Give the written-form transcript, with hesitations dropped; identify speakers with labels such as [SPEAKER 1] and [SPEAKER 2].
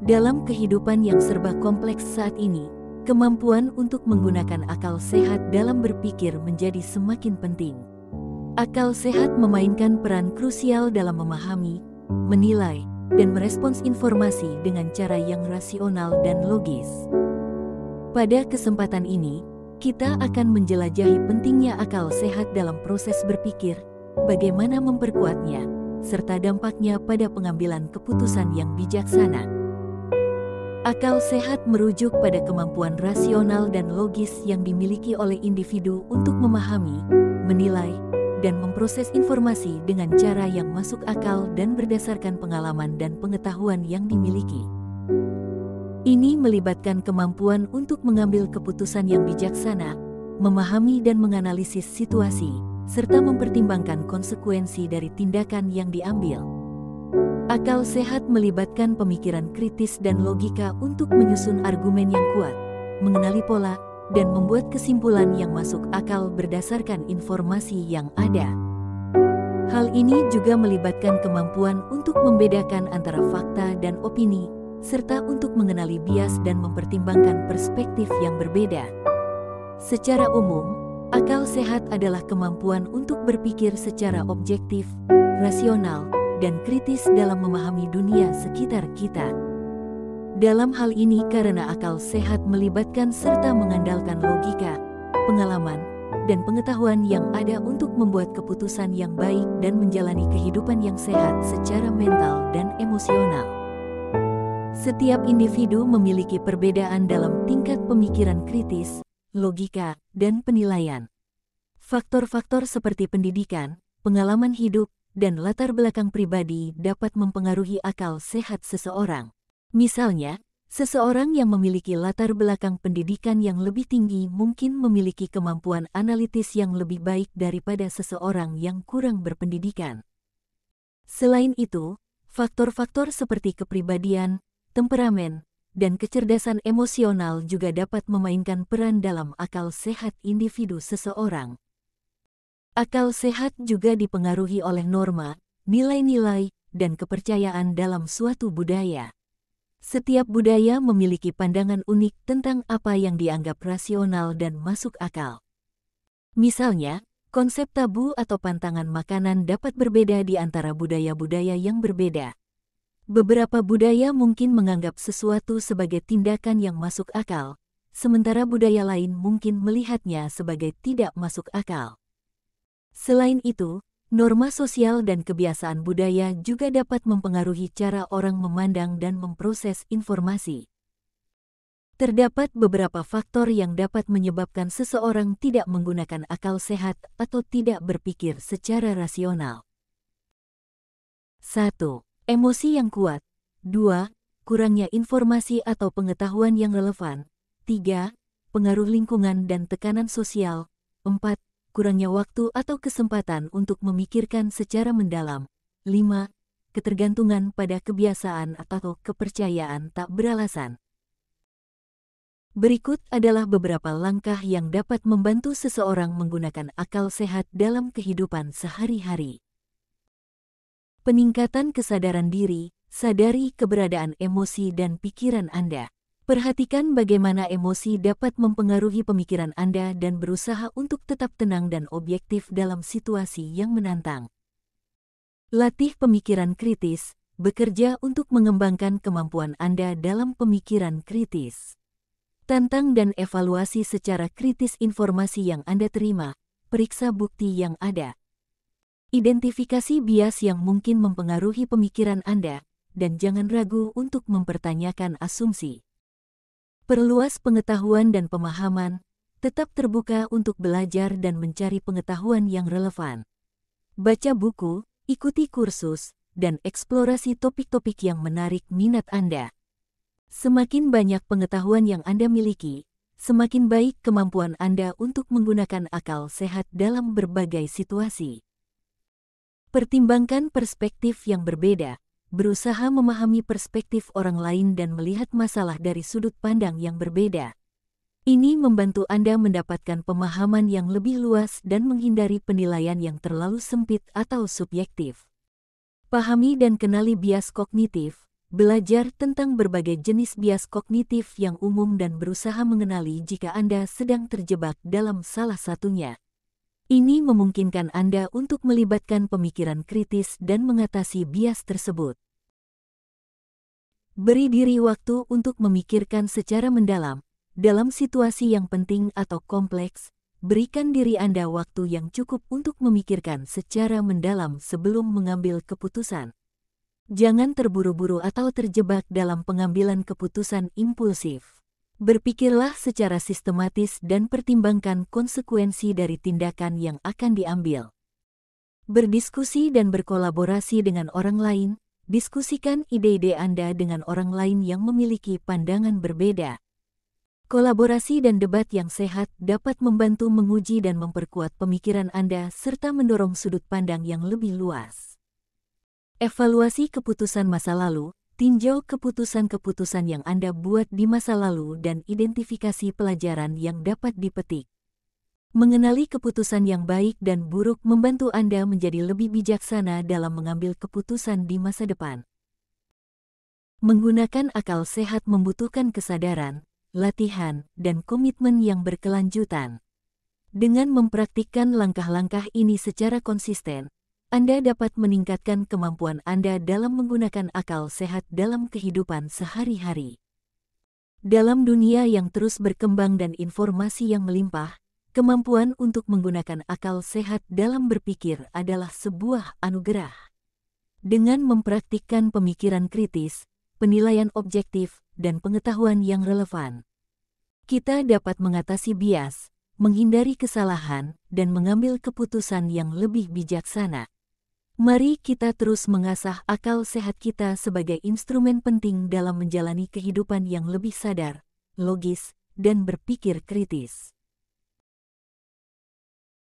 [SPEAKER 1] Dalam kehidupan yang serba kompleks saat ini, kemampuan untuk menggunakan akal sehat dalam berpikir menjadi semakin penting. Akal sehat memainkan peran krusial dalam memahami, menilai, dan merespons informasi dengan cara yang rasional dan logis. Pada kesempatan ini, kita akan menjelajahi pentingnya akal sehat dalam proses berpikir, bagaimana memperkuatnya, serta dampaknya pada pengambilan keputusan yang bijaksana. Akal sehat merujuk pada kemampuan rasional dan logis yang dimiliki oleh individu untuk memahami, menilai, dan memproses informasi dengan cara yang masuk akal dan berdasarkan pengalaman dan pengetahuan yang dimiliki. Ini melibatkan kemampuan untuk mengambil keputusan yang bijaksana, memahami dan menganalisis situasi, serta mempertimbangkan konsekuensi dari tindakan yang diambil. Akal sehat melibatkan pemikiran kritis dan logika untuk menyusun argumen yang kuat, mengenali pola, dan membuat kesimpulan yang masuk akal berdasarkan informasi yang ada. Hal ini juga melibatkan kemampuan untuk membedakan antara fakta dan opini, serta untuk mengenali bias dan mempertimbangkan perspektif yang berbeda. Secara umum, akal sehat adalah kemampuan untuk berpikir secara objektif, rasional, dan kritis dalam memahami dunia sekitar kita. Dalam hal ini karena akal sehat melibatkan serta mengandalkan logika, pengalaman, dan pengetahuan yang ada untuk membuat keputusan yang baik dan menjalani kehidupan yang sehat secara mental dan emosional. Setiap individu memiliki perbedaan dalam tingkat pemikiran kritis, logika, dan penilaian. Faktor-faktor seperti pendidikan, pengalaman hidup, dan latar belakang pribadi dapat mempengaruhi akal sehat seseorang. Misalnya, seseorang yang memiliki latar belakang pendidikan yang lebih tinggi mungkin memiliki kemampuan analitis yang lebih baik daripada seseorang yang kurang berpendidikan. Selain itu, faktor-faktor seperti kepribadian, temperamen, dan kecerdasan emosional juga dapat memainkan peran dalam akal sehat individu seseorang. Akal sehat juga dipengaruhi oleh norma, nilai-nilai, dan kepercayaan dalam suatu budaya. Setiap budaya memiliki pandangan unik tentang apa yang dianggap rasional dan masuk akal. Misalnya, konsep tabu atau pantangan makanan dapat berbeda di antara budaya-budaya yang berbeda. Beberapa budaya mungkin menganggap sesuatu sebagai tindakan yang masuk akal, sementara budaya lain mungkin melihatnya sebagai tidak masuk akal. Selain itu, norma sosial dan kebiasaan budaya juga dapat mempengaruhi cara orang memandang dan memproses informasi. Terdapat beberapa faktor yang dapat menyebabkan seseorang tidak menggunakan akal sehat atau tidak berpikir secara rasional. 1. Emosi yang kuat. 2. Kurangnya informasi atau pengetahuan yang relevan. 3. Pengaruh lingkungan dan tekanan sosial. 4. Kurangnya waktu atau kesempatan untuk memikirkan secara mendalam. 5. Ketergantungan pada kebiasaan atau kepercayaan tak beralasan. Berikut adalah beberapa langkah yang dapat membantu seseorang menggunakan akal sehat dalam kehidupan sehari-hari. Peningkatan kesadaran diri, sadari keberadaan emosi dan pikiran Anda. Perhatikan bagaimana emosi dapat mempengaruhi pemikiran Anda dan berusaha untuk tetap tenang dan objektif dalam situasi yang menantang. Latih pemikiran kritis, bekerja untuk mengembangkan kemampuan Anda dalam pemikiran kritis. Tantang dan evaluasi secara kritis informasi yang Anda terima, periksa bukti yang ada. Identifikasi bias yang mungkin mempengaruhi pemikiran Anda, dan jangan ragu untuk mempertanyakan asumsi. Perluas pengetahuan dan pemahaman, tetap terbuka untuk belajar dan mencari pengetahuan yang relevan. Baca buku, ikuti kursus, dan eksplorasi topik-topik yang menarik minat Anda. Semakin banyak pengetahuan yang Anda miliki, semakin baik kemampuan Anda untuk menggunakan akal sehat dalam berbagai situasi. Pertimbangkan perspektif yang berbeda. Berusaha memahami perspektif orang lain dan melihat masalah dari sudut pandang yang berbeda. Ini membantu Anda mendapatkan pemahaman yang lebih luas dan menghindari penilaian yang terlalu sempit atau subjektif. Pahami dan kenali bias kognitif, belajar tentang berbagai jenis bias kognitif yang umum dan berusaha mengenali jika Anda sedang terjebak dalam salah satunya. Ini memungkinkan Anda untuk melibatkan pemikiran kritis dan mengatasi bias tersebut. Beri diri waktu untuk memikirkan secara mendalam. Dalam situasi yang penting atau kompleks, berikan diri Anda waktu yang cukup untuk memikirkan secara mendalam sebelum mengambil keputusan. Jangan terburu-buru atau terjebak dalam pengambilan keputusan impulsif. Berpikirlah secara sistematis dan pertimbangkan konsekuensi dari tindakan yang akan diambil. Berdiskusi dan berkolaborasi dengan orang lain. Diskusikan ide-ide Anda dengan orang lain yang memiliki pandangan berbeda. Kolaborasi dan debat yang sehat dapat membantu menguji dan memperkuat pemikiran Anda serta mendorong sudut pandang yang lebih luas. Evaluasi keputusan masa lalu. Tinjau keputusan-keputusan yang Anda buat di masa lalu dan identifikasi pelajaran yang dapat dipetik. Mengenali keputusan yang baik dan buruk membantu Anda menjadi lebih bijaksana dalam mengambil keputusan di masa depan. Menggunakan akal sehat membutuhkan kesadaran, latihan, dan komitmen yang berkelanjutan. Dengan mempraktikkan langkah-langkah ini secara konsisten, Anda dapat meningkatkan kemampuan Anda dalam menggunakan akal sehat dalam kehidupan sehari-hari. Dalam dunia yang terus berkembang dan informasi yang melimpah, kemampuan untuk menggunakan akal sehat dalam berpikir adalah sebuah anugerah. Dengan mempraktikkan pemikiran kritis, penilaian objektif, dan pengetahuan yang relevan, kita dapat mengatasi bias, menghindari kesalahan, dan mengambil keputusan yang lebih bijaksana. Mari kita terus mengasah akal sehat kita sebagai instrumen penting dalam menjalani kehidupan yang lebih sadar, logis, dan berpikir kritis.